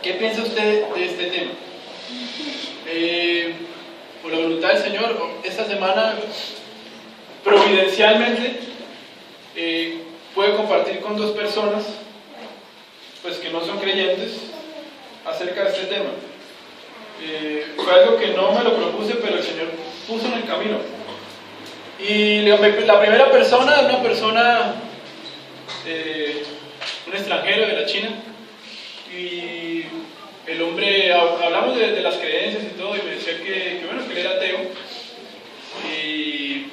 ¿Qué piensa usted de este tema? Por la voluntad del Señor, esta semana providencialmente pude compartir con dos personas pues que no son creyentes acerca de este tema. Fue algo que no me lo propuse, pero el Señor puso en el camino. Y la primera persona es una persona, un extranjero de la China, y el hombre, hablamos de las creencias y todo, y me decía que él era ateo, y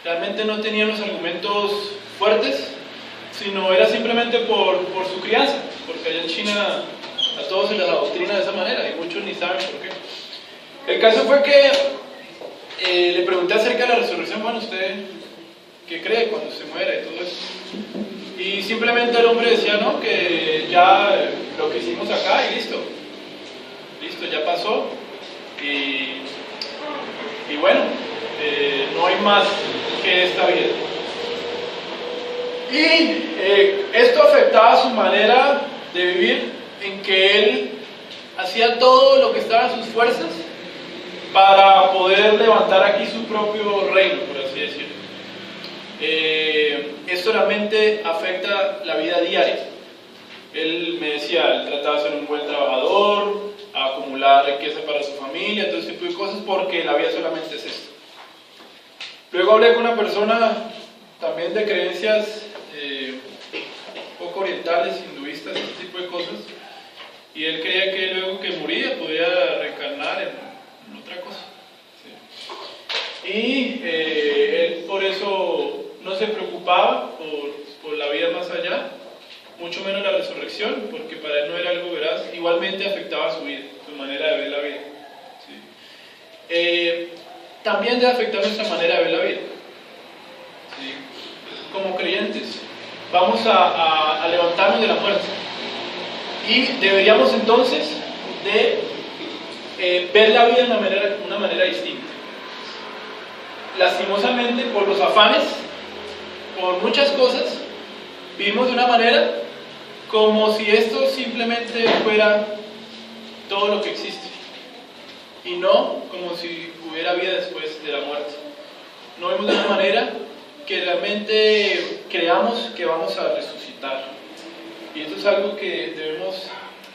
realmente no tenía los argumentos fuertes, sino era simplemente por su crianza, porque allá en China a todos se les adoctrina de esa manera, y muchos ni saben por qué. El caso fue que le pregunté acerca de la resurrección. Bueno, ¿usted qué cree cuando se muera y todo eso? Y simplemente el hombre decía, no, que ya lo que hicimos acá y listo, ya pasó, y bueno, no hay más que esta vida. Y esto afectaba su manera de vivir, en que él hacía todo lo que estaba en sus fuerzas para poder levantar aquí su propio reino, por así decirlo. Esto realmente afecta la vida diaria. Él me decía, él trataba de ser un buen trabajador, acumular riqueza para su familia, todo ese tipo de cosas, porque la vida solamente es esto. Luego hablé con una persona también de creencias poco orientales, hinduistas, ese tipo de cosas, y él creía que luego que moría podía reencarnar en otra cosa. ¿Sí? Y él por eso no se preocupaba por la vida más allá, mucho menos la resurrección, porque para él no era algo veraz. Igualmente afectaba su vida, su manera de ver la vida. ¿Sí? También debe afectar nuestra manera de ver la vida. ¿Sí? Como creyentes, vamos a levantarnos de la muerte. Y deberíamos entonces de ver la vida de una manera distinta. Lastimosamente, por los afanes, por muchas cosas, vivimos de una manera como si esto simplemente fuera todo lo que existe, y no como si hubiera vida después de la muerte. No vemos de una manera que realmente creamos que vamos a resucitar, y esto es algo que debemos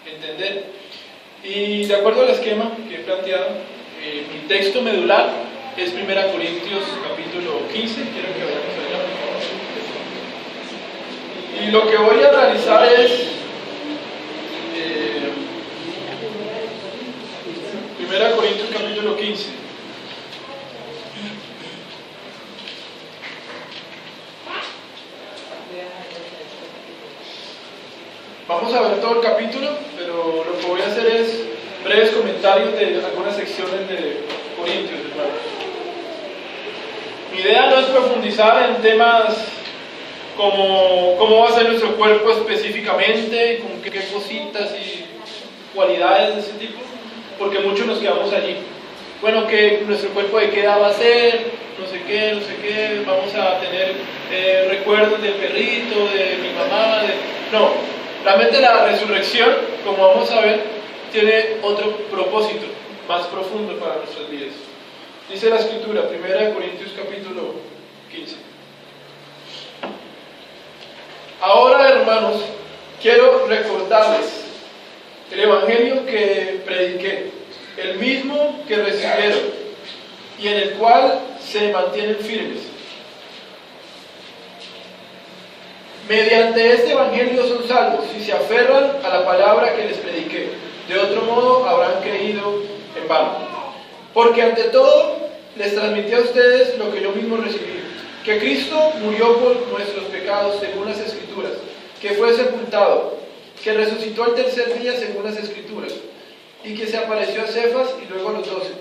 entender. Y de acuerdo al esquema que he planteado, mi texto medular es 1 Corintios capítulo 15. Quiero que vayamos allá, por favor. Y lo que voy a realizar es 1 Corintios capítulo 15. Vamos a ver todo el capítulo, pero lo que voy a hacer es breves comentarios de algunas secciones de Corintios, hermanos. Mi idea no es profundizar en temas como cómo va a ser nuestro cuerpo específicamente, con qué cositas y cualidades de ese tipo, porque muchos nos quedamos allí. Bueno, que nuestro cuerpo de qué edad va a ser, no sé qué, vamos a tener recuerdos del perrito, de mi mamá, No, realmente la resurrección, como vamos a ver, tiene otro propósito más profundo para nuestras vidas. Dice la Escritura, 1 Corintios capítulo 15. Ahora, hermanos, quiero recordarles el evangelio que prediqué, el mismo que recibieron y en el cual se mantienen firmes. Mediante este evangelio son salvos si se aferran a la palabra que les prediqué. De otro modo habrán creído en vano. Porque ante todo les transmití a ustedes lo que yo mismo recibí, que Cristo murió por nuestros pecados según las Escrituras, que fue sepultado, que resucitó al tercer día según las Escrituras, y que se apareció a Cefas y luego a los 12.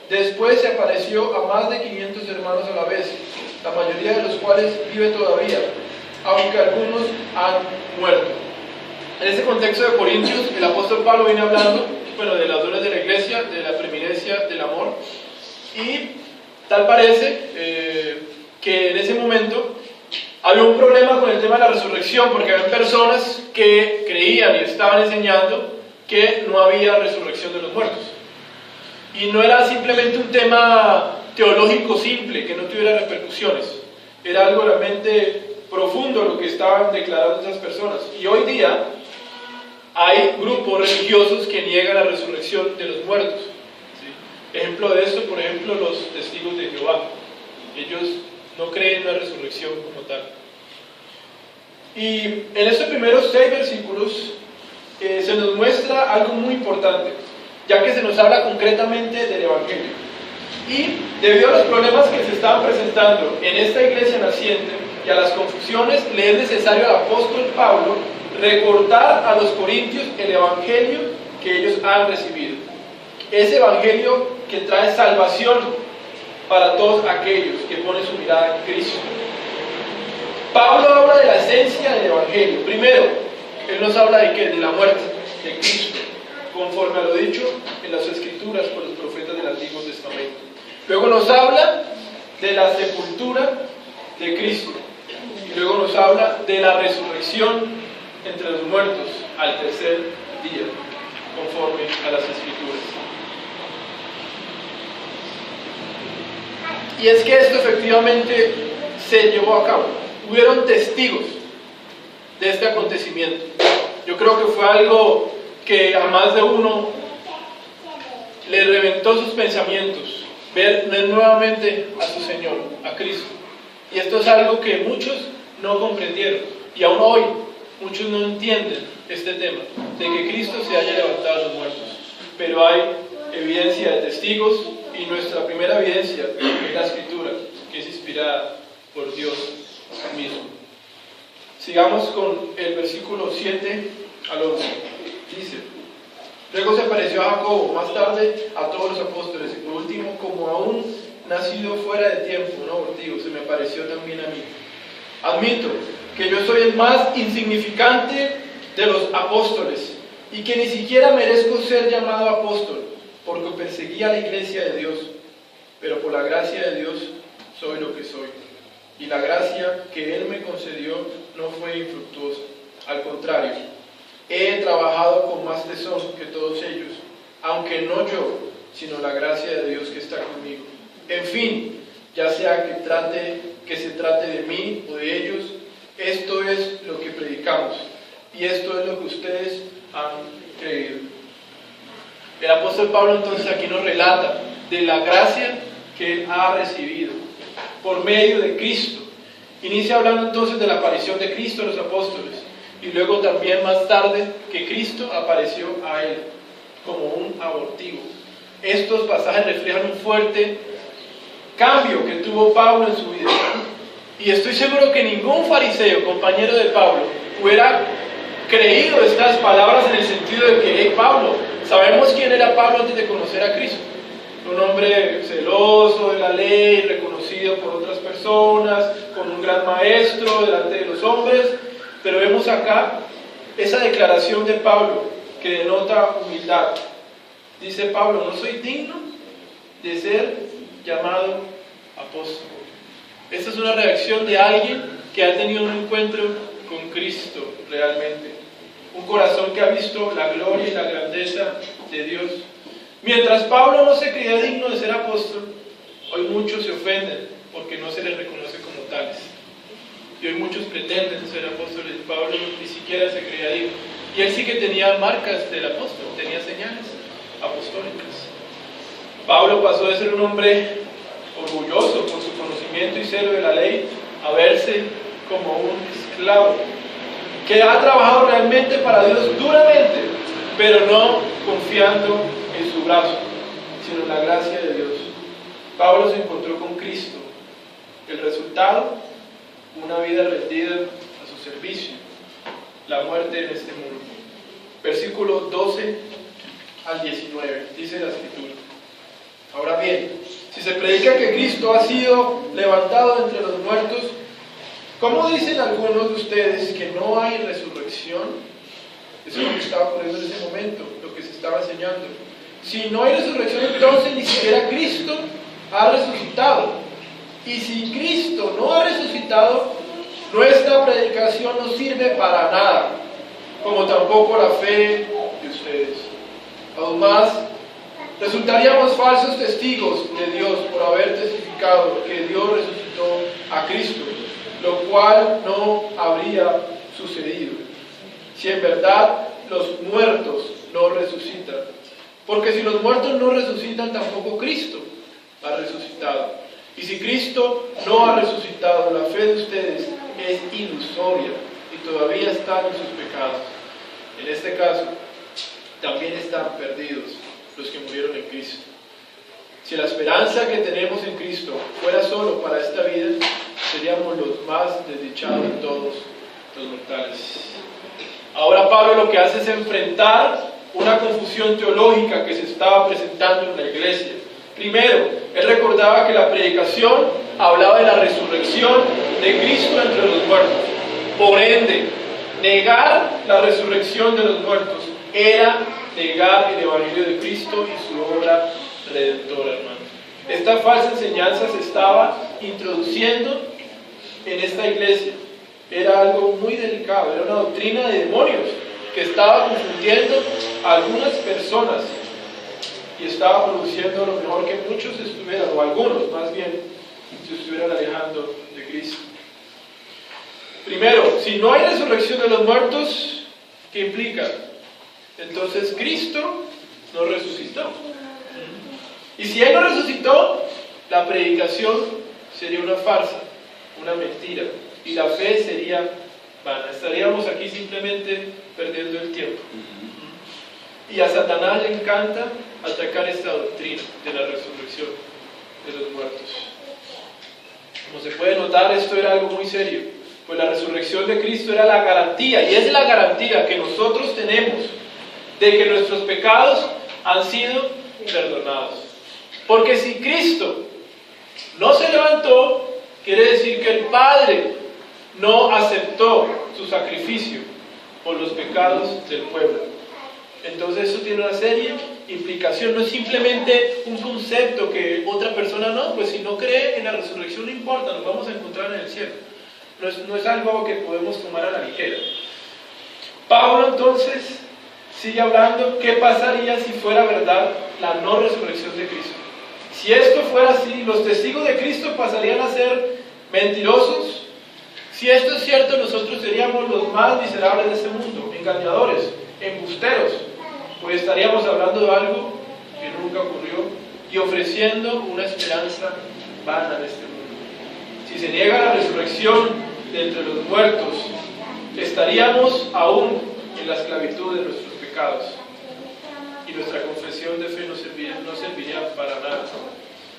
Después se apareció a más de 500 hermanos a la vez, la mayoría de los cuales vive todavía, aunque algunos han muerto. En este contexto de Corintios, el apóstol Pablo viene hablando de las dones de la iglesia, de la preeminencia del amor, y tal parece que en ese momento había un problema con el tema de la resurrección, porque había personas que creían y estaban enseñando que no había resurrección de los muertos. Y no era simplemente un tema teológico simple, que no tuviera repercusiones. Era algo realmente profundo lo que estaban declarando esas personas. Y hoy día hay grupos religiosos que niegan la resurrección de los muertos. ¿Sí? Ejemplo de esto, por ejemplo, los testigos de Jehová. Ellos no creen en la resurrección como tal. Y en estos primeros 6 versículos se nos muestra algo muy importante, ya que se nos habla concretamente del Evangelio. Y debido a los problemas que se estaban presentando en esta iglesia naciente y a las confusiones, le es necesario al apóstol Pablo recordar a los corintios el Evangelio que ellos han recibido. Ese Evangelio que trae salvación para todos aquellos que ponen su mirada en Cristo. Pablo habla de la esencia del Evangelio. Primero, él nos habla de ¿qué? De la muerte de Cristo, conforme a lo dicho en las Escrituras por los profetas del Antiguo Testamento. Luego nos habla de la sepultura de Cristo. Y luego nos habla de la resurrección entre los muertos al tercer día, conforme a las Escrituras. Y es que esto efectivamente se llevó a cabo. Hubieron testigos de este acontecimiento. Yo creo que fue algo que a más de uno le reventó sus pensamientos, ver nuevamente a su Señor, a Cristo. Y esto es algo que muchos no comprendieron, y aún hoy muchos no entienden este tema, de que Cristo se haya levantado de los muertos. Pero hay evidencia de testigos, y nuestra primera evidencia es la Escritura, que es inspirada por Dios mismo. Sigamos con el versículo 7 al 11. Dice: luego se apareció a Jacobo, más tarde a todos los apóstoles, y por último, como aún nacido fuera de tiempo, un abortivo, se me apareció también a mí. Admito que yo soy el más insignificante de los apóstoles, y que ni siquiera merezco ser llamado apóstol, porque perseguía a la iglesia de Dios, pero por la gracia de Dios soy lo que soy. Y la gracia que Él me concedió no fue infructuosa, al contrario, he trabajado con más tesón que todos ellos, aunque no yo, sino la gracia de Dios que está conmigo. En fin, ya sea que se trate de mí o de ellos, esto es lo que predicamos, y esto es lo que ustedes han creído. El apóstol Pablo entonces aquí nos relata de la gracia que él ha recibido por medio de Cristo. Inicia hablando entonces de la aparición de Cristo a los apóstoles, y luego también más tarde que Cristo apareció a él como un abortivo. Estos pasajes reflejan un fuerte cambio que tuvo Pablo en su vida, y estoy seguro que ningún fariseo, compañero de Pablo, hubiera creído estas palabras en el sentido de que, Pablo, sabemos quién era Pablo antes de conocer a Cristo. Un hombre celoso de la ley, reconocido por otras personas, con un gran maestro delante de los hombres, pero vemos acá esa declaración de Pablo que denota humildad. Dice Pablo: no soy digno de ser llamado apóstol. Esta es una reacción de alguien que ha tenido un encuentro con Cristo realmente, un corazón que ha visto la gloria y la grandeza de Dios. Mientras Pablo no se creía digno de ser apóstol, hoy muchos se ofenden porque no se les reconoce como tales. Y hoy muchos pretenden ser apóstoles. Pablo ni siquiera se creía digno. Y él sí que tenía marcas del apóstol, tenía señales apostólicas. Pablo pasó de ser un hombre orgulloso por su conocimiento y celo de la ley a verse como un esclavo que ha trabajado realmente para Dios duramente, pero no confiando en su brazo, sino en la gracia de Dios. Pablo se encontró con Cristo. El resultado: una vida rendida a su servicio, la muerte en este mundo. Versículos 12 al 19, dice la Escritura: ahora bien, si se predica que Cristo ha sido levantado entre los muertos, ¿cómo dicen algunos de ustedes que no hay resurrección? Eso es lo que estaba ocurriendo en ese momento, lo que se estaba enseñando. Si no hay resurrección, entonces ni siquiera Cristo ha resucitado. Y si Cristo no ha resucitado, nuestra predicación no sirve para nada, como tampoco la fe de ustedes. Aún más, resultaríamos falsos testigos de Dios por haber testificado que Dios resucitó a Cristo, lo cual no habría sucedido si en verdad los muertos no resucitan. Porque si los muertos no resucitan, tampoco Cristo ha resucitado. Y si Cristo no ha resucitado, la fe de ustedes es ilusoria y todavía están en sus pecados. En este caso, también están perdidos los que murieron en Cristo. Si la esperanza que tenemos en Cristo fuera solo para esta vida, seríamos los más desdichados de todos los mortales. Ahora Pablo lo que hace es enfrentar una confusión teológica que se estaba presentando en la iglesia. Primero, él recordaba que la predicación hablaba de la resurrección de Cristo entre los muertos. Por ende, negar la resurrección de los muertos era negar el Evangelio de Cristo y su obra redentora, hermanos. Esta falsa enseñanza se estaba introduciendo en esta iglesia. Era algo muy delicado, era una doctrina de demonios que estaba confundiendo a algunas personas y estaba produciendo a lo mejor que muchos estuvieran, o algunos más bien, se estuvieran alejando de Cristo. Primero, si no hay resurrección de los muertos, ¿qué implica? Entonces Cristo no resucitó. Y si Él no resucitó, la predicación sería una farsa, una mentira, y la fe sería vana. Estaríamos aquí simplemente perdiendo el tiempo. Y a Satanás le encanta atacar esta doctrina de la resurrección de los muertos. Como se puede notar, esto era algo muy serio, pues la resurrección de Cristo era la garantía, y es la garantía que nosotros tenemos de que nuestros pecados han sido perdonados. Porque si Cristo no se levantó, quiere decir que el Padre no aceptó su sacrificio por los pecados del pueblo. Entonces eso tiene una seria implicación. No es simplemente un concepto que otra persona no, pues si no cree en la resurrección no importa, nos vamos a encontrar en el cielo. No es algo que podemos tomar a la ligera. Pablo entonces sigue hablando qué pasaría si fuera verdad la no resurrección de Cristo. Si esto fuera así, los testigos de Cristo pasarían a ser mentirosos. Si esto es cierto, nosotros seríamos los más miserables de este mundo, engañadores, embusteros, pues estaríamos hablando de algo que nunca ocurrió y ofreciendo una esperanza vana de este mundo. Si se niega la resurrección de entre los muertos, estaríamos aún en la esclavitud de nuestros pecados y nuestra confesión de fe no serviría para nada.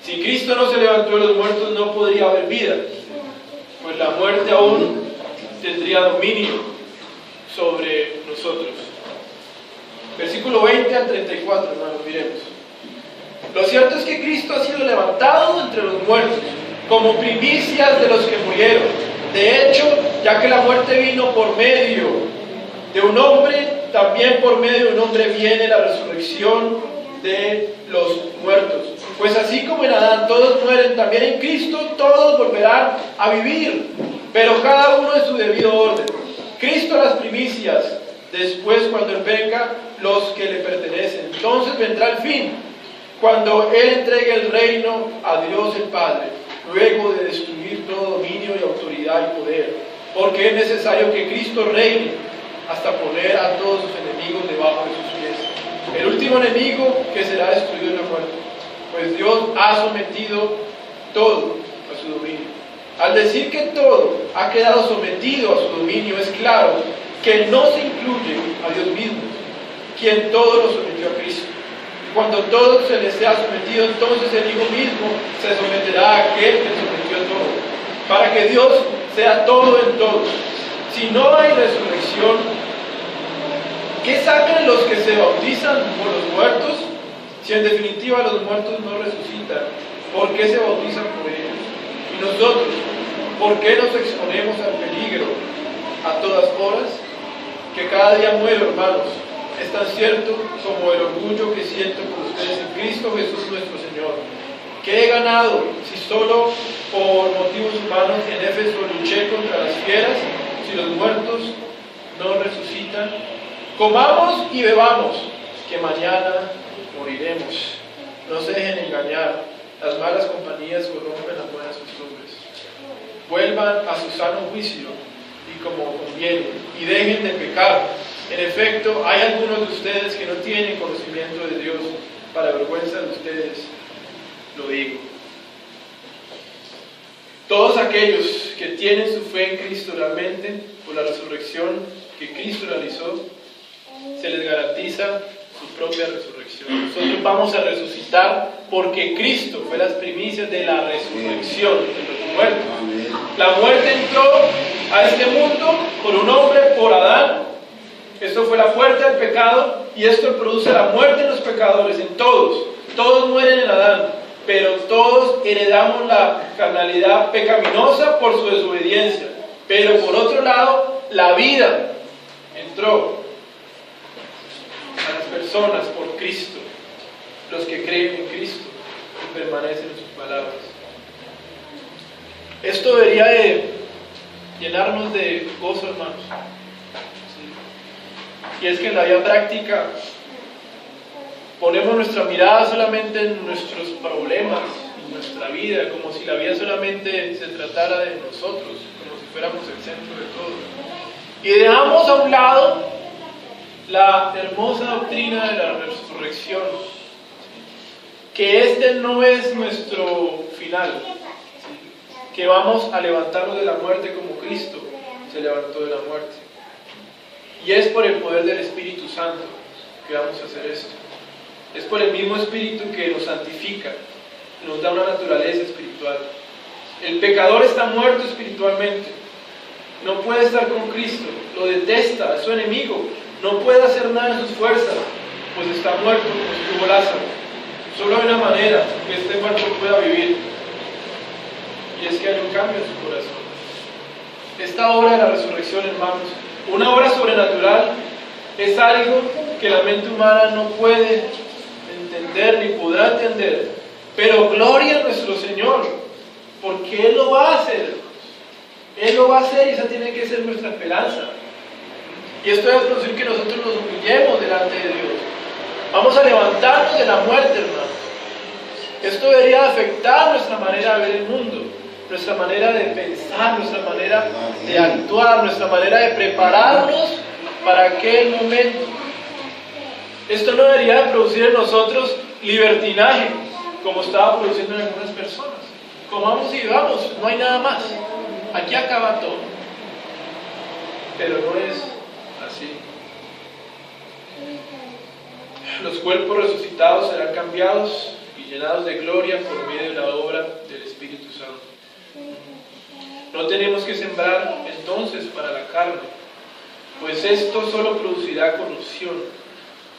Si Cristo no se levantó de los muertos, no podría haber vida, pues la muerte aún tendría dominio sobre nosotros. Versículo 20 al 34, hermanos, miremos. Lo cierto es que Cristo ha sido levantado entre los muertos, como primicias de los que murieron. De hecho, ya que la muerte vino por medio de un hombre, también por medio de un hombre viene la resurrección de los muertos. Pues así como en Adán todos mueren, también en Cristo todos volverán a vivir, pero cada uno en su debido orden. Cristo las primicias, después cuando Él venga, los que le pertenecen. Entonces vendrá el fin, cuando Él entregue el reino a Dios el Padre, luego de destruir todo dominio y autoridad y poder, porque es necesario que Cristo reine hasta poner a todos sus enemigos debajo de sus pies. El último enemigo que será destruido es la muerte, pues Dios ha sometido todo a su dominio. Al decir que todo ha quedado sometido a su dominio, es claro que no se incluye a Dios mismo, quien todo lo sometió a Cristo. Y cuando todo se le sea sometido, entonces el Hijo mismo se someterá a aquel que sometió todo, para que Dios sea todo en todos. Si no hay resurrección, ¿qué sacan los que se bautizan por los muertos? Si en definitiva los muertos no resucitan, ¿por qué se bautizan por ellos? Y nosotros, ¿por qué nos exponemos al peligro a todas horas? Que cada día muero, hermanos, es tan cierto como el orgullo que siento por ustedes en Cristo Jesús nuestro Señor. ¿Qué he ganado si solo por motivos humanos en Éfeso luché contra las fieras? Si los muertos no resucitan, comamos y bebamos, que mañana moriremos. No se dejen engañar, las malas compañías corrompen las buenas costumbres. Vuelvan a su sano juicio y como conviene, y dejen de pecar. En efecto, hay algunos de ustedes que no tienen conocimiento de Dios. Para vergüenza de ustedes lo digo. Todos aquellos que tienen su fe en Cristo realmente, por la resurrección que Cristo realizó, se les garantiza su propia resurrección. Nosotros vamos a resucitar porque Cristo fue las primicias de la resurrección de los muertos. La muerte entró a este mundo por un hombre, por Adán. Esto fue la puerta del pecado y esto produce la muerte en los pecadores, en todos. Todos mueren en Adán, pero todos heredamos la carnalidad pecaminosa por su desobediencia. Pero por otro lado, la vida entró a las personas por Cristo, los que creen en Cristo y permanecen en sus palabras. Esto debería de llenarnos de gozo, hermanos. ¿Sí? Y es que en la vida práctica ponemos nuestra mirada solamente en nuestros problemas, en nuestra vida, como si la vida solamente se tratara de nosotros, como si fuéramos el centro de todo. Y dejamos a un lado la hermosa doctrina de la resurrección, que este no es nuestro final, que vamos a levantarnos de la muerte como Cristo se levantó de la muerte. Y es por el poder del Espíritu Santo que vamos a hacer esto. Es por el mismo Espíritu que nos santifica, nos da una naturaleza espiritual. El pecador está muerto espiritualmente, no puede estar con Cristo, lo detesta, es su enemigo, no puede hacer nada en sus fuerzas, pues está muerto como estuvo Lázaro. Solo hay una manera que este muerto pueda vivir, y es que hay un cambio en su corazón. Esta obra de la resurrección, hermanos, una obra sobrenatural, es algo que la mente humana no puede entender ni podrá entender, pero gloria a nuestro Señor, porque Él lo va a hacer. Él lo va a hacer y esa tiene que ser nuestra esperanza. Y esto debe producir que nosotros nos humillemos delante de Dios. Vamos a levantarnos de la muerte, hermanos. Esto debería afectar nuestra manera de ver el mundo, nuestra manera de pensar, nuestra manera de actuar, nuestra manera de prepararnos para aquel momento. Esto no debería de producir en nosotros libertinaje, como estaba produciendo en algunas personas. Comamos y vivamos, no hay nada más. Aquí acaba todo. Pero no es así. Los cuerpos resucitados serán cambiados y llenados de gloria por medio de la obra del Espíritu Santo. No tenemos que sembrar entonces para la carne, pues esto solo producirá corrupción,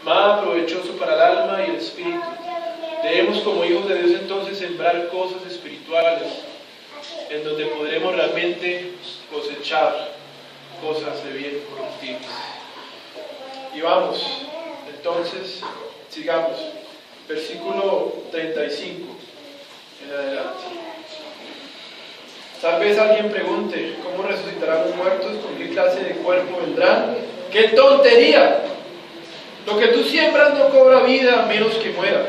más provechoso para el alma y el espíritu. Debemos como hijos de Dios entonces sembrar cosas espirituales, en donde podremos realmente cosechar cosas de bien corruptibles. Y vamos, entonces, sigamos. Versículo 35 en adelante. Tal vez alguien pregunte, ¿cómo resucitarán los muertos? ¿Con qué clase de cuerpo vendrán? ¡Qué tontería! Lo que tú siembras no cobra vida a menos que muera.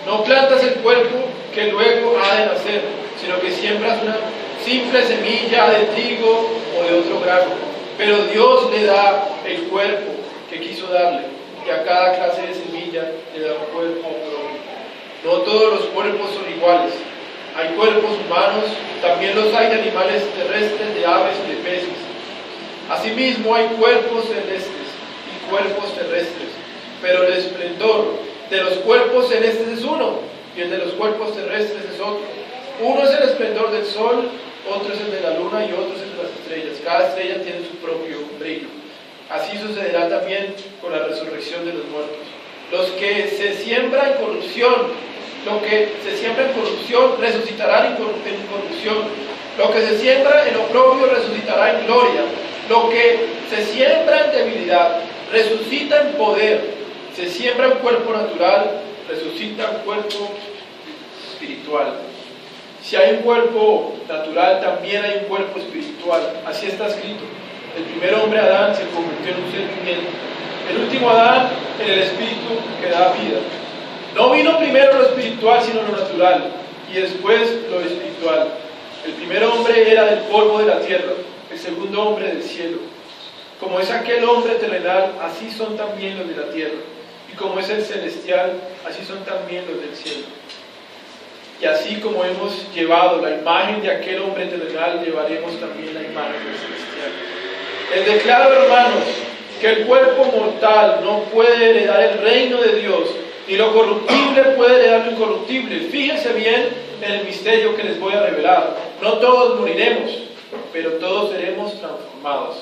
No plantas el cuerpo que luego ha de nacer, sino que siembras una simple semilla de trigo o de otro grano. Pero Dios le da el cuerpo que quiso darle, y a cada clase de semilla le da un cuerpo propio. No todos los cuerpos son iguales. Hay cuerpos humanos, también los hay de animales terrestres, de aves y de peces. Asimismo hay cuerpos celestes y cuerpos terrestres, pero el esplendor de los cuerpos celestes es uno, y el de los cuerpos terrestres es otro. Uno es el esplendor del sol, otro es el de la luna y otro es el de las estrellas. Cada estrella tiene su propio brillo. Así sucederá también con la resurrección de los muertos. Los que se siembran en corrupción, lo que se siembra en corrupción resucitará en corrupción. Lo que se siembra en oprobio resucitará en gloria. Lo que se siembra en debilidad resucita en poder. Se siembra un cuerpo natural, resucita un cuerpo espiritual. Si hay un cuerpo natural, también hay un cuerpo espiritual. Así está escrito. El primer hombre, Adán, se convirtió en un ser viviente. El último Adán en el Espíritu que da vida. No vino primero lo espiritual, sino lo natural, y después lo espiritual. El primer hombre era del polvo de la tierra, el segundo hombre del cielo. Como es aquel hombre terrenal, así son también los de la tierra. Y como es el celestial, así son también los del cielo. Y así como hemos llevado la imagen de aquel hombre terrenal, llevaremos también la imagen del celestial. Les declaro, hermanos, que el cuerpo mortal no puede heredar el reino de Dios, ni lo corruptible puede heredar lo incorruptible. Fíjense bien en el misterio que les voy a revelar. No todos moriremos, pero todos seremos transformados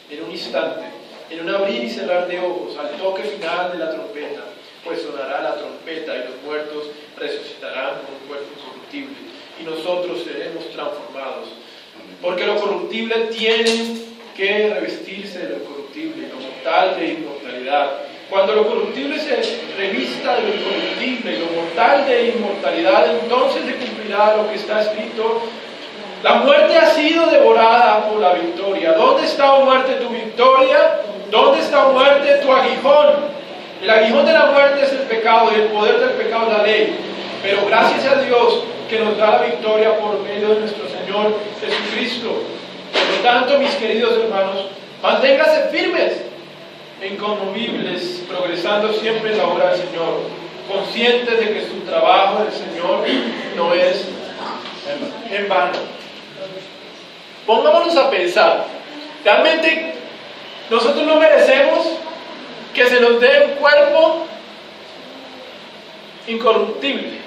en un instante, en un abrir y cerrar de ojos, al toque final de la trompeta, pues sonará la trompeta y los muertos resucitarán con un cuerpo incorruptible, y nosotros seremos transformados, porque lo corruptible tiene que revestirse de lo incorruptible, y lo mortal de inmortalidad. Cuando lo corruptible se revista de lo incorruptible y lo mortal de inmortalidad, entonces se cumplirá lo que está escrito: la muerte ha sido devorada por la victoria. ¿Dónde está, oh muerte, tu victoria? ¿Dónde está, oh muerte, tu aguijón? El aguijón de la muerte es el pecado, y el poder del pecado es la ley. Pero gracias a Dios que nos da la victoria por medio de nuestro Señor Jesucristo. Por lo tanto, mis queridos hermanos, manténganse firmes, inconmovibles, progresando siempre en la obra del Señor, conscientes de que su trabajo del Señor no es en vano. Pongámonos a pensar, realmente nosotros no merecemos que se nos dé un cuerpo incorruptible.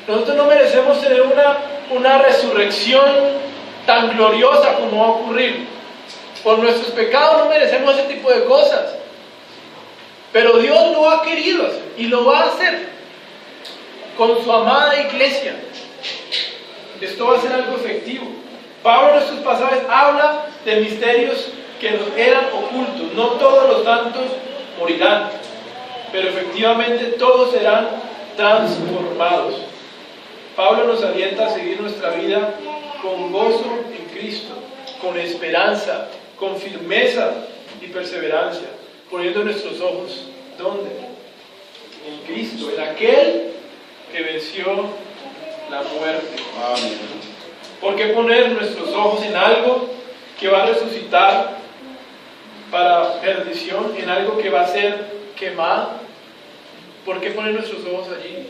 Nosotros no merecemos tener una resurrección tan gloriosa como va a ocurrir. Por nuestros pecados no merecemos ese tipo de cosas. Pero Dios lo ha querido hacer y lo va a hacer con su amada iglesia. Esto va a ser algo efectivo. Pablo en estos pasajes habla de misterios que nos eran ocultos. No todos los santos morirán, pero efectivamente todos serán transformados. Pablo nos alienta a seguir nuestra vida con gozo en Cristo, con esperanza, con firmeza y perseverancia, poniendo nuestros ojos, ¿dónde? En Cristo, en aquel que venció la muerte. Amén. ¿Por qué poner nuestros ojos en algo que va a resucitar para perdición, en algo que va a ser quemado? ¿Por qué poner nuestros ojos allí?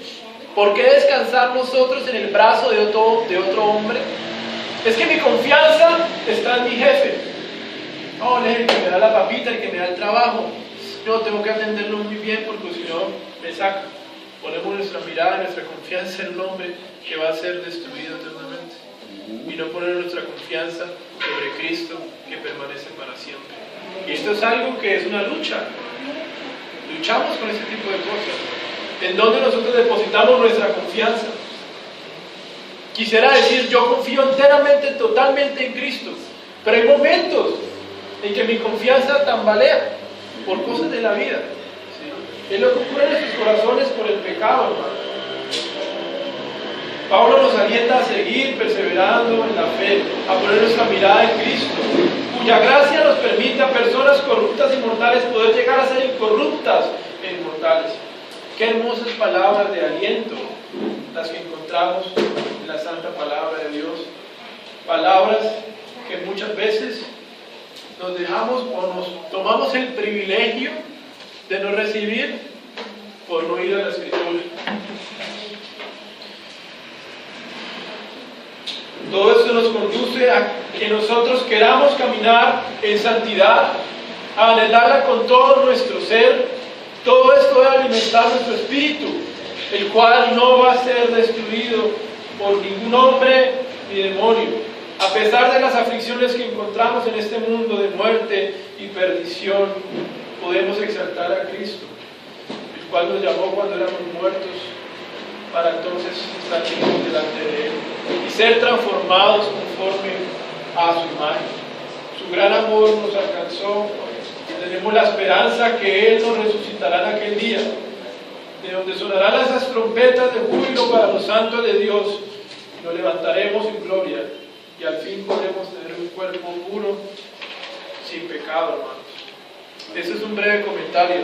¿Por qué descansar nosotros en el brazo de otro hombre? Es que mi confianza está en mi jefe. No, él es el que me da la papita, el que me da el trabajo. Yo tengo que atenderlo muy bien porque si no me saca. Ponemos nuestra mirada, nuestra confianza en un hombre que va a ser destruido eternamente. Y no poner nuestra confianza sobre Cristo que permanece para siempre. Y esto es algo que es una lucha. Luchamos con este tipo de cosas. ¿En dónde nosotros depositamos nuestra confianza? Quisiera decir, yo confío enteramente, totalmente en Cristo. Pero hay momentos en que mi confianza tambalea por cosas de la vida. ¿Sí? Es lo que ocurre en nuestros corazones por el pecado, hermano. Pablo nos alienta a seguir perseverando en la fe, a poner nuestra mirada en Cristo, cuya gracia nos permite a personas corruptas y mortales poder llegar a ser incorruptas e inmortales. Qué hermosas palabras de aliento las que encontramos en la santa palabra de Dios. Palabras que muchas veces nos dejamos o nos tomamos el privilegio de no recibir por no ir a la Escritura. Todo esto nos conduce a que nosotros queramos caminar en santidad, a anhelarla con todo nuestro ser. Todo esto debe alimentar nuestro espíritu, el cual no va a ser destruido por ningún hombre ni demonio. A pesar de las aflicciones que encontramos en este mundo de muerte y perdición, podemos exaltar a Cristo, el cual nos llamó cuando éramos muertos, para entonces estar vivos delante de Él y ser transformados conforme a su imagen. Su gran amor nos alcanzó y tenemos la esperanza que Él nos resucitará en aquel día, de donde sonarán esas trompetas de júbilo para los santos de Dios, y nos levantaremos en gloria y al fin podremos tener un cuerpo puro, sin pecado, hermanos. Ese es un breve comentario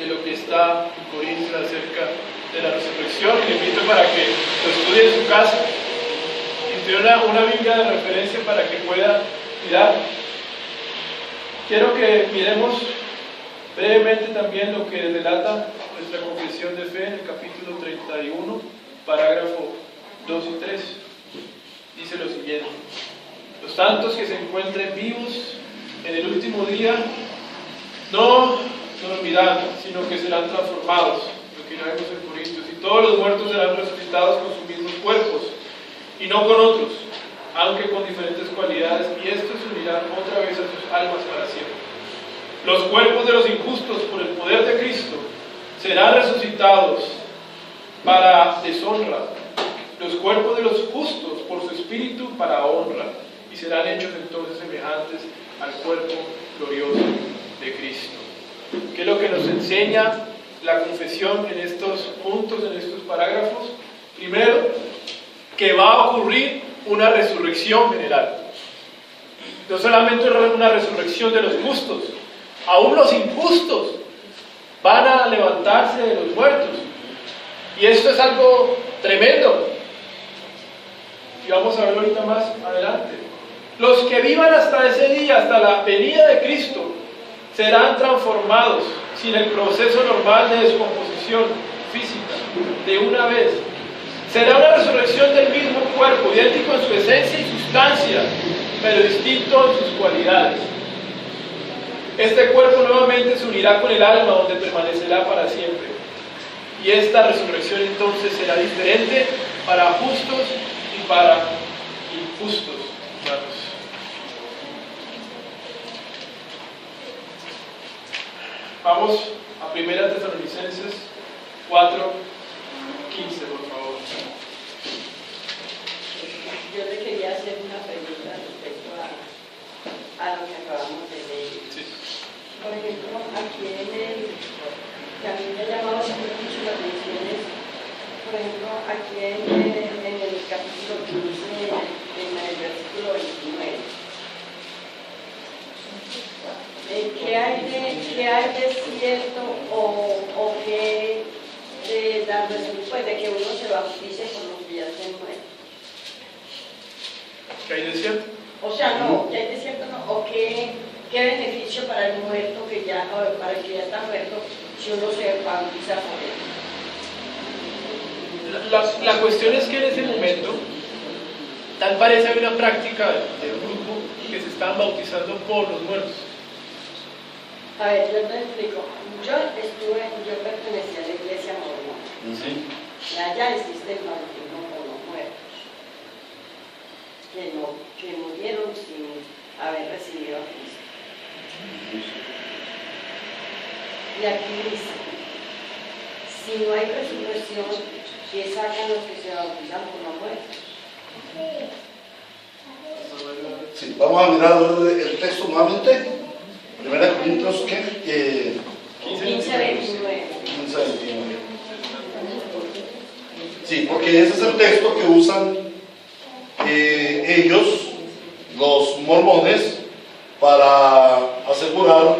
de lo que está en Corintios acerca de la resurrección. Le invito para que lo estudie en su casa y tiene una Biblia de referencia para que pueda mirar. Quiero que miremos brevemente también lo que relata nuestra confesión de fe en el capítulo 31, parágrafo 2 y 3. Dice lo siguiente: los santos que se encuentren vivos en el último día no dormirán, sino que serán transformados, lo que ya vemos en Corintios, y todos los muertos serán resucitados con sus mismos cuerpos, y no con otros, aunque con diferentes cualidades, y estos se unirán otra vez a sus almas para siempre. Los cuerpos de los injustos, por el poder de Cristo, serán resucitados para deshonra, los cuerpos de los justos, por su espíritu, para honra, y serán hechos entonces semejantes al cuerpo glorioso de Cristo. ¿Qué es lo que nos enseña la confesión en estos puntos, en estos parágrafos? Primero, que va a ocurrir una resurrección general. No solamente una resurrección de los justos, aún los injustos van a levantarse de los muertos. Y esto es algo tremendo. Y vamos a verlo ahorita más adelante. Los que vivan hasta ese día, hasta la venida de Cristo, serán transformados sin el proceso normal de descomposición física, de una vez. Será una resurrección del mismo cuerpo, idéntico en su esencia y sustancia, pero distinto en sus cualidades. Este cuerpo nuevamente se unirá con el alma, donde permanecerá para siempre. Y esta resurrección entonces será diferente para justos y para injustos, hermanos. Vamos a 1 Tesalonicenses 4:15, por favor. Yo le quería hacer una pregunta respecto a lo que acabamos de leer. Sí. Por ejemplo, aquí que a mí me ha llamado siempre mucho la atención es, por ejemplo, aquí en el capítulo 15, en el versículo 29. ¿Qué hay de cierto o qué después de que uno se bautice con los que ya se mueren? ¿Qué hay de cierto? O sea, no, ¿qué hay de cierto no? ¿O qué beneficio para el muerto que ya, o para el que ya está muerto, si uno se bautiza por él? La cuestión es que en ese momento, tal parece haber una práctica de un grupo que se están bautizando por los muertos. A ver, yo te explico. Yo pertenecía a la iglesia mormona. Sí. Y allá existe el bautismo por los muertos, que murieron sin haber recibido a Cristo. Y aquí dice, si no hay resurrección, ¿qué sacan los que se bautizan por los muertos? Sí, vamos a mirar el texto nuevamente. 1 Corintios 15:29. 15:29. Sí, porque ese es el texto que usan ellos, los mormones, para asegurar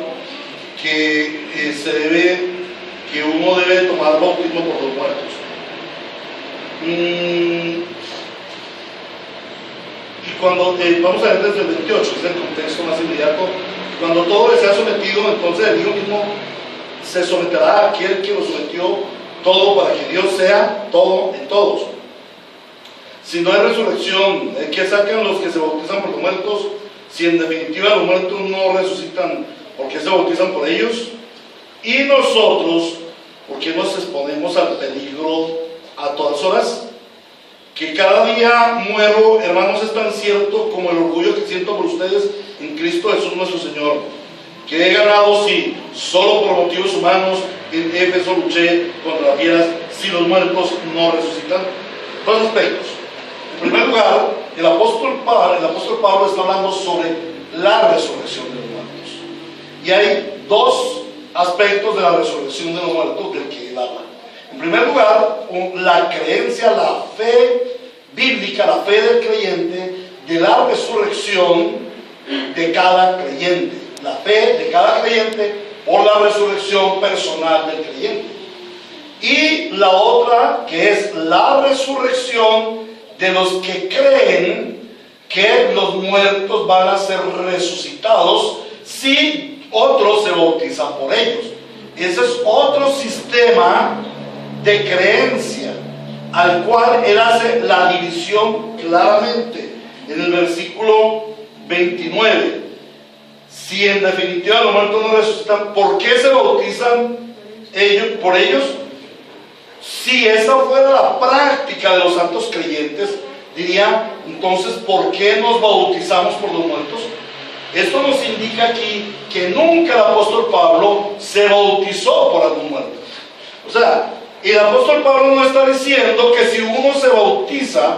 que uno debe tomar bautismo por los muertos. Y cuando vamos a ver desde el 28, que es el contexto más inmediato, cuando todo sea sometido, entonces el Hijo mismo se someterá a aquel que lo sometió todo, para que Dios sea todo en todos. Si no hay resurrección, ¿qué sacan los que se bautizan por los muertos? Si en definitiva los muertos no resucitan, ¿por qué se bautizan por ellos? Y nosotros, ¿por qué nos exponemos al peligro a todas horas? Que cada día muero, hermanos, es tan cierto como el orgullo que siento por ustedes en Cristo Jesús nuestro Señor, que he ganado, sí, solo por motivos humanos. En Éfeso luché contra las fieras, si los muertos no resucitan. Dos aspectos. En primer lugar, el apóstol Pablo está hablando sobre la resurrección de los muertos. Y hay dos aspectos de la resurrección de los muertos del que él habla. En primer lugar, la creencia, la fe bíblica, la fe del creyente, de la resurrección de cada creyente. La fe de cada creyente por la resurrección personal del creyente. Y la otra, que es la resurrección de los que creen que los muertos van a ser resucitados si otros se bautizan por ellos. Ese es otro sistema de creencia al cual él hace la división claramente en el versículo 29. Si en definitiva los muertos no resucitan, ¿por qué se bautizan por ellos? Si esa fuera la práctica de los santos creyentes, diría, entonces, ¿por qué nos bautizamos por los muertos? Esto nos indica aquí que nunca el apóstol Pablo se bautizó por algún muerto. O sea, el apóstol Pablo no está diciendo que si uno se bautiza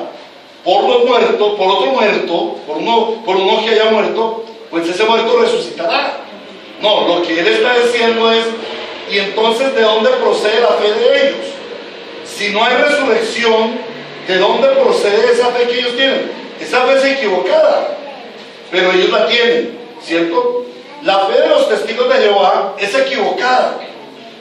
por los muertos, por otro muerto, por uno que haya muerto, pues ese muerto resucitará. No, lo que él está diciendo es, y entonces, ¿de dónde procede la fe de ellos? Si no hay resurrección, ¿de dónde procede esa fe que ellos tienen? Esa fe es equivocada, pero ellos la tienen, ¿cierto? La fe de los testigos de Jehová es equivocada,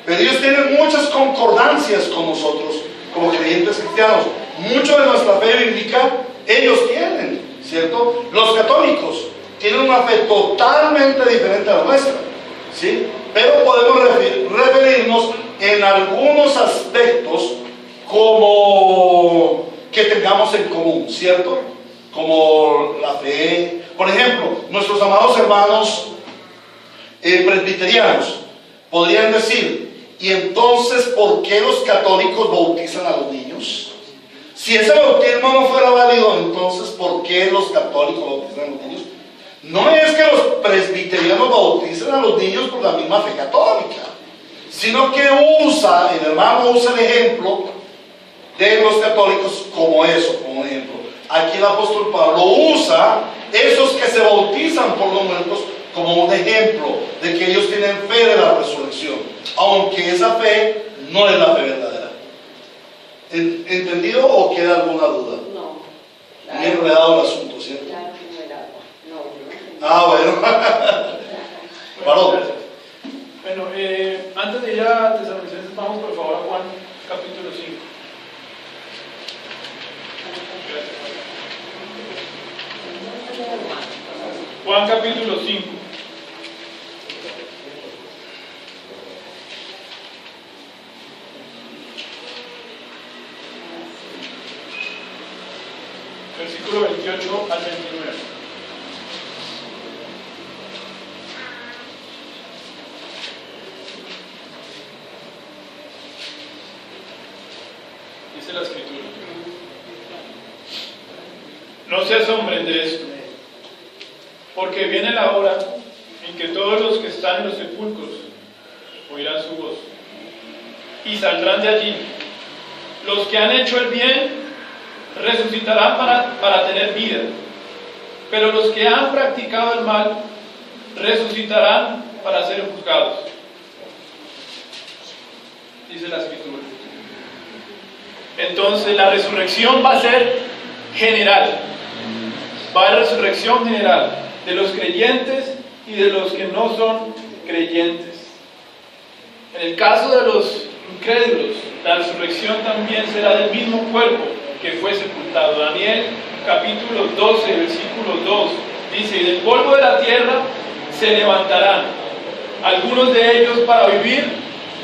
pero ellos tienen muchas concordancias con nosotros como creyentes cristianos. Mucho de nuestra fe bíblica ellos tienen, ¿cierto? Los católicos tienen una fe totalmente diferente a la nuestra, ¿sí? Pero podemos referirnos en algunos aspectos como que tengamos en común, ¿cierto? Como la fe. Por ejemplo, nuestros amados hermanos presbiterianos podrían decir, ¿y entonces por qué los católicos bautizan a los niños? Si ese bautismo no fuera válido, entonces ¿por qué los católicos bautizan a los niños? No es que los presbiterianos bauticen a los niños por la misma fe católica, sino que el hermano usa el ejemplo de los católicos como eso, como ejemplo. Aquí el apóstol Pablo usa esos que se bautizan por los muertos como un ejemplo de que ellos tienen fe de la resurrección, aunque esa fe no es la fe verdadera. ¿Entendido o queda alguna duda? No. Muy enredado el asunto, ¿cierto? Claro que no era. No, yo no entendí. Ah, bueno. Bueno, gracias. Bueno, antes de ir a Tesalonicenses, vamos por favor a Juan capítulo 5. Juan capítulo 5. Versículo 28 al 29. Dice la Escritura: no se asombren de esto, porque viene la hora en que todos los que están en los sepulcros oirán su voz y saldrán de allí. Los que han hecho el bien resucitarán para tener vida, pero los que han practicado el mal resucitarán para ser juzgados. Dice la Escritura. Entonces la resurrección va a ser general. Va a haber resurrección general de los creyentes y de los que no son creyentes. En el caso de los incrédulos, la resurrección también será del mismo cuerpo que fue sepultado. Daniel capítulo 12, versículo 2 dice: y del polvo de la tierra se levantarán algunos de ellos para vivir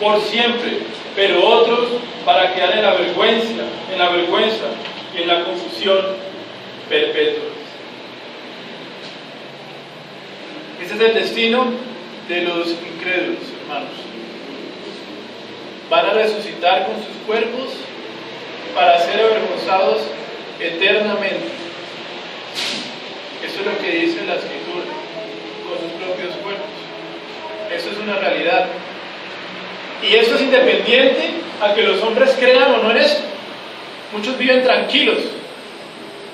por siempre, pero otros para quedar en la vergüenza y en la confusión perpetua. Ese es el destino de los incrédulos, hermanos. Van a resucitar con sus cuerpos para ser avergonzados eternamente. Eso es lo que dice la Escritura, con sus propios cuerpos. Eso es una realidad. Y esto es independiente a que los hombres crean o no en esto. Muchos viven tranquilos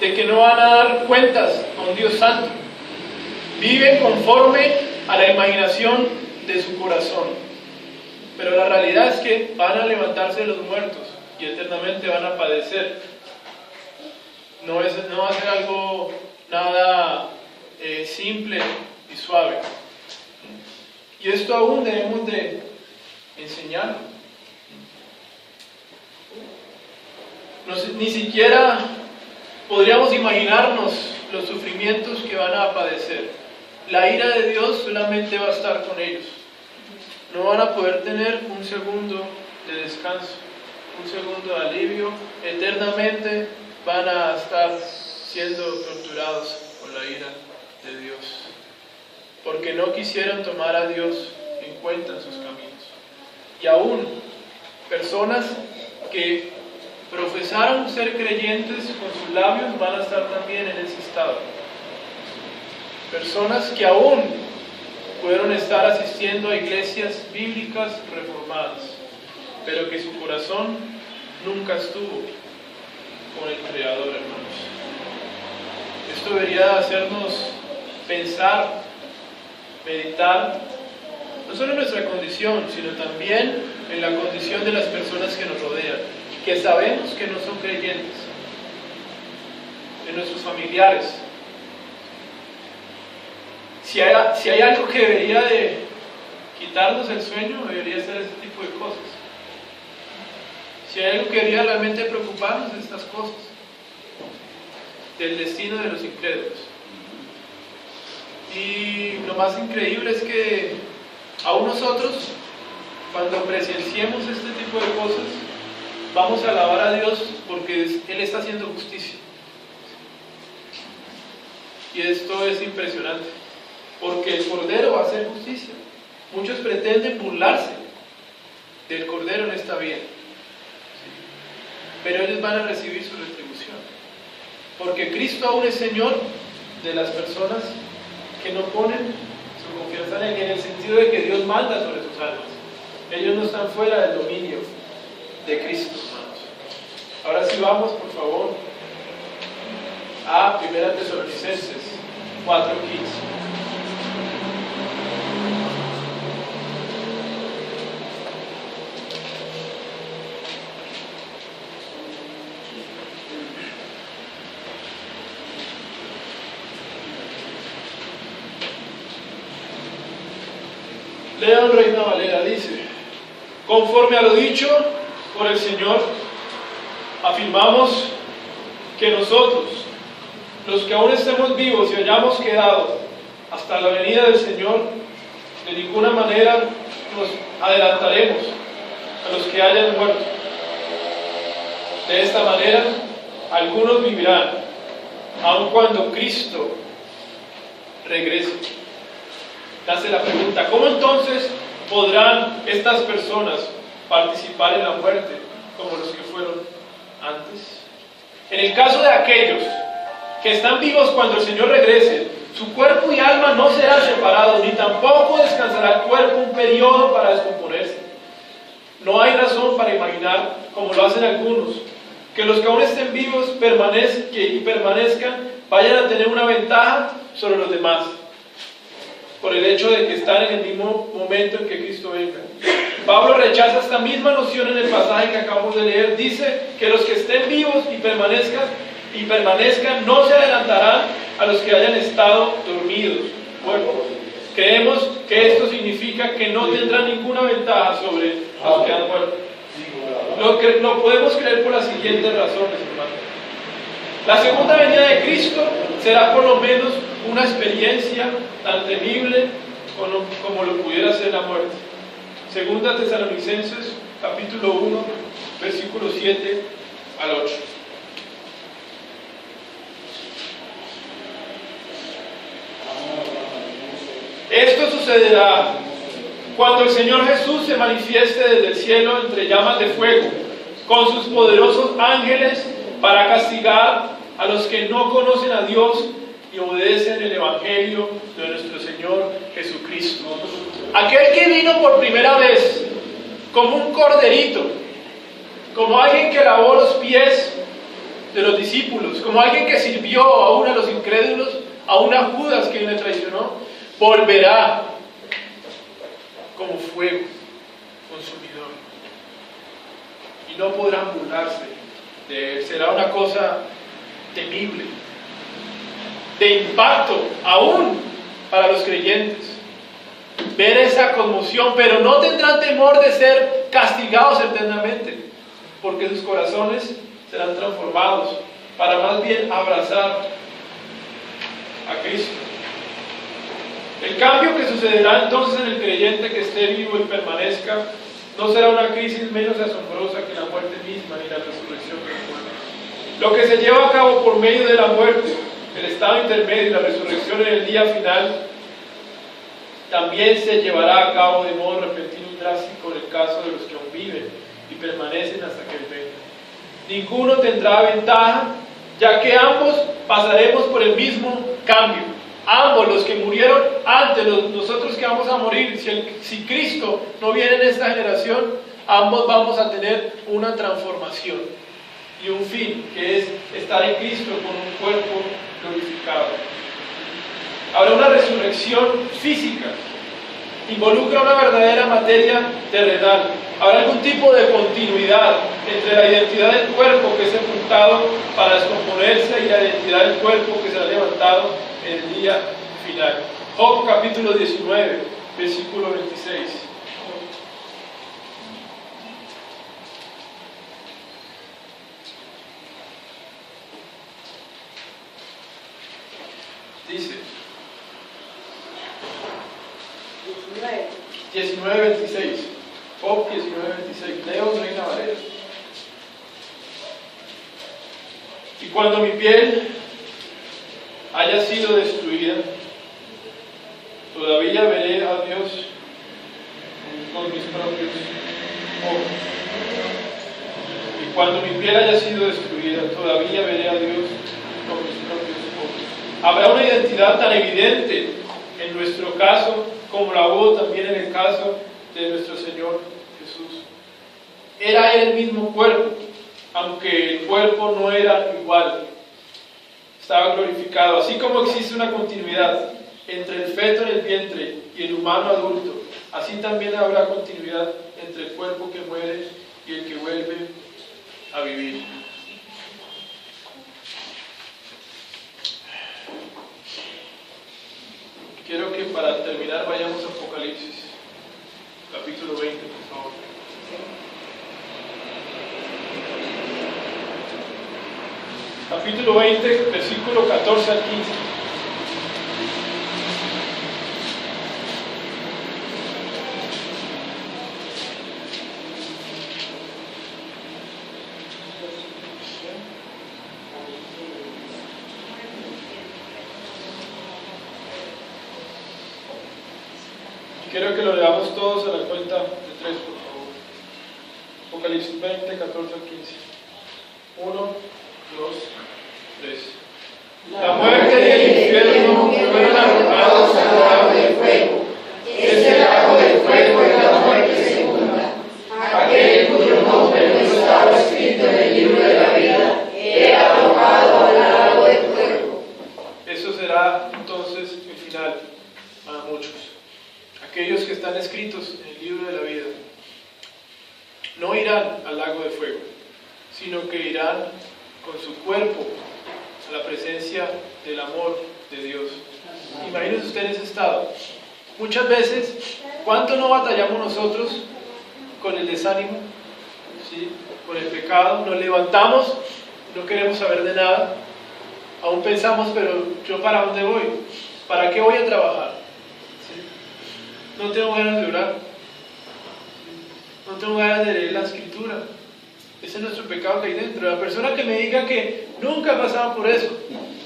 de que no van a dar cuentas a un Dios santo. Viven conforme a la imaginación de su corazón. Pero la realidad es que van a levantarse de los muertos y eternamente van a padecer. No va a ser algo nada simple y suave. Y esto aún debemos de enseñarlo. Ni siquiera podríamos imaginarnos los sufrimientos que van a padecer. La ira de Dios solamente va a estar con ellos. No van a poder tener un segundo de descanso, un segundo de alivio. Eternamente van a estar siendo torturados por la ira de Dios, porque no quisieron tomar a Dios en cuenta en sus caminos. Y aún personas que profesaron ser creyentes con sus labios van a estar también en ese estado. Personas que aún pudieron estar asistiendo a iglesias bíblicas reformadas, pero que su corazón nunca estuvo con el Creador, hermanos. Esto debería hacernos pensar, meditar, no solo en nuestra condición, sino también en la condición de las personas que nos rodean, que sabemos que no son creyentes, de nuestros familiares. Si hay algo que debería de quitarnos el sueño, debería ser ese tipo de cosas. Si hay algo que debería realmente preocuparnos, de estas cosas, del destino de los incrédulos. Y lo más increíble es que aún nosotros, cuando presenciemos este tipo de cosas, vamos a alabar a Dios porque Él está haciendo justicia. Y esto es impresionante, porque el Cordero va a hacer justicia. Muchos pretenden burlarse del Cordero en esta vida, pero ellos van a recibir su retribución, porque Cristo aún es Señor de las personas que no ponen su confianza en Él, en el sentido de que Dios manda sobre sus almas. Ellos no están fuera del dominio de Cristo, hermanos. Ahora sí vamos, por favor, a 1 Tesalonicenses 4:15. León Reina Valera dice: conforme a lo dicho por el Señor, afirmamos que nosotros, los que aún estemos vivos y hayamos quedado hasta la venida del Señor, de ninguna manera nos adelantaremos a los que hayan muerto. De esta manera, algunos vivirán, aun cuando Cristo regrese. Hace la pregunta: ¿cómo entonces podrán estas personas participar en la muerte como los que fueron antes? En el caso de aquellos que están vivos cuando el Señor regrese, su cuerpo y alma no serán separados, ni tampoco descansará el cuerpo un periodo para descomponerse. No hay razón para imaginar, como lo hacen algunos, que los que aún estén vivos permanezcan vayan a tener una ventaja sobre los demás, por el hecho de que están en el mismo momento en que Cristo venga. Pablo rechaza esta misma noción en el pasaje que acabamos de leer. Dice que los que estén vivos y permanezcan no se adelantarán a los que hayan estado dormidos, muertos. Creemos que esto significa que no tendrán ninguna ventaja sobre los que han muerto. Lo podemos creer por las siguientes razones, hermanos. La segunda venida de Cristo será por lo menos una experiencia tan temible como lo pudiera ser la muerte. Segunda Tesalonicenses, capítulo 1, versículos 7 al 8. Esto sucederá cuando el Señor Jesús se manifieste desde el cielo entre llamas de fuego, con sus poderosos ángeles, para castigar a los que no conocen a Dios y obedecen el Evangelio de nuestro Señor Jesucristo. Aquel que vino por primera vez como un corderito, como alguien que lavó los pies de los discípulos, como alguien que sirvió aún a los incrédulos, aún a Judas, quien le traicionó, volverá como fuego consumidor, y no podrán burlarse de él. Será una cosa temible, de impacto aún para los creyentes. ver esa conmoción, pero no tendrán temor de ser castigados eternamente, porque sus corazones serán transformados para más bien abrazar a Cristo. El cambio que sucederá entonces en el creyente que esté vivo y permanezca no será una crisis menos asombrosa que la muerte misma ni la resurrección del cuerpo. Lo que se lleva a cabo por medio de la muerte, el estado intermedio y la resurrección en el día final, también se llevará a cabo de modo repentino y drástico en el caso de los que aún viven y permanecen hasta que Él venga. Ninguno tendrá ventaja, ya que ambos pasaremos por el mismo cambio. Ambos, los que murieron antes, nosotros que vamos a morir, si Cristo no viene en esta generación, ambos vamos a tener una transformación y un fin, que es estar en Cristo con un cuerpo glorificado. Habrá una resurrección física, involucra una verdadera materia terrenal. Habrá algún tipo de continuidad entre la identidad del cuerpo que es sepultado para descomponerse y la identidad del cuerpo que será levantado en el día final. Job capítulo 19, versículo 26. Dice 19:26. Job 19:26. Leo Reina Valera. Y cuando mi piel haya sido destruida, todavía veré a Dios con mis propios ojos. Y cuando mi piel haya sido destruida, todavía veré a Dios con mis propios ojos. Habrá una identidad tan evidente en nuestro caso como la hubo también en el caso de nuestro Señor Jesús. Era Él el mismo cuerpo, aunque el cuerpo no era igual. Estaba glorificado. Así como existe una continuidad entre el feto en el vientre y el humano adulto, así también habrá continuidad entre el cuerpo que muere y el que vuelve a vivir. Quiero que para terminar vayamos a Apocalipsis, capítulo 20, por favor. Capítulo 20, versículo 14 al 15. Quiero que lo leamos todos a la cuenta de 3, por favor. Apocalipsis 20, 14 al 15. 1, 2, 3. La muerte y el infierno fueron arrojados al lago del fuego. Este lago del fuego es la muerte segunda. Aquel cuyo nombre no estaba escrito en el libro de la vida era arrojado al lago del fuego. Eso será entonces el final para muchos. Aquellos que están escritos en el libro de la vida no irán al lago de fuego, sino que irán con su cuerpo a la presencia del amor de Dios. Imagínense usted en ese estado. Muchas veces, ¿cuánto no batallamos nosotros con el desánimo? ¿Sí? Con el pecado. Nos levantamos, no queremos saber de nada. Aún pensamos, pero ¿yo para dónde voy? ¿Para qué voy a trabajar? No tengo ganas de orar. No tengo ganas de leer la escritura. Ese es nuestro pecado que hay dentro. La persona que me diga que nunca ha pasado por eso,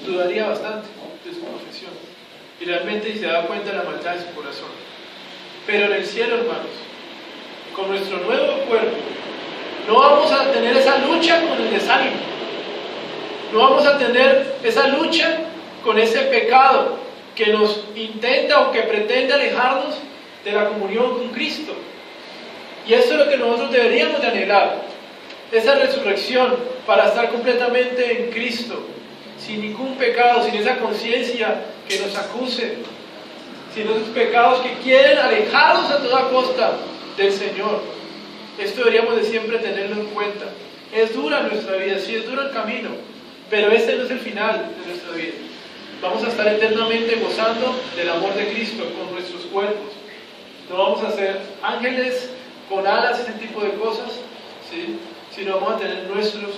dudaría bastante de su profesión. Y realmente se da cuenta de la maldad de su corazón. Pero en el cielo, hermanos, con nuestro nuevo cuerpo, no vamos a tener esa lucha con el desánimo. No vamos a tener esa lucha con ese pecado que nos intenta o que pretende alejarnos de la comunión con Cristo. Y eso es lo que nosotros deberíamos de anhelar, esa resurrección para estar completamente en Cristo, sin ningún pecado, sin esa conciencia que nos acuse, sin esos pecados que quieren alejarnos a toda costa del Señor. Esto deberíamos de siempre tenerlo en cuenta. Es dura nuestra vida, sí, es duro el camino, pero este no es el final de nuestra vida. Vamos a estar eternamente gozando del amor de Cristo con nuestros cuerpos. No vamos a ser ángeles con alas, ese tipo de cosas, ¿sí? Sino vamos a tener nuestros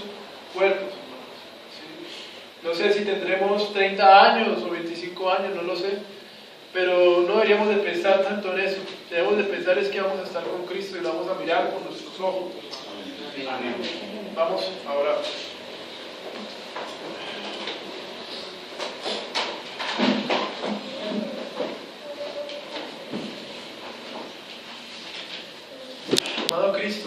cuerpos. ¿Sí? No sé si tendremos 30 años o 25 años, no lo sé, pero no deberíamos de pensar tanto en eso. Debemos de pensar es que vamos a estar con Cristo y lo vamos a mirar con nuestros ojos. Amén. Vamos a orar. Amado Cristo.